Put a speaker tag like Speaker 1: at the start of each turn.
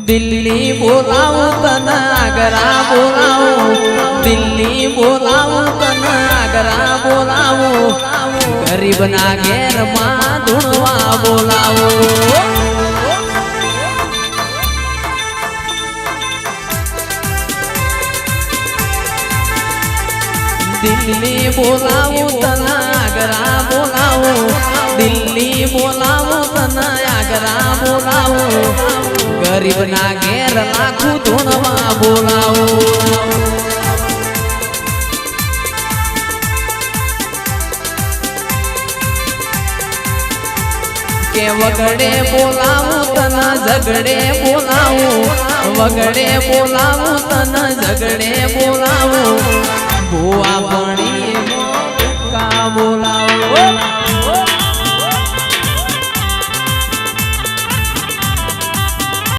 Speaker 1: દિલ્હી બોલાવું તને આગ્રા બોલાવું દિલ્હી બોલાવું તને આગ્રા બોલાવું ગરીબ ના ઘેર માં ધૂણવા બોલાવું દિલ્હી બોલાવું તને આગ્રા બોલાવું દિલ્હી બોલાવું તને આગ્રા બોલાવું ગરીબ ના ઘેર લાખું ધૂણવા બોલાવું કે વગડે બોલાવું તને ઝગડે બોલાવું વગડે બોલાવું તને ઝગડે બોલાવું ભૂવા પાણી કા બોલાવો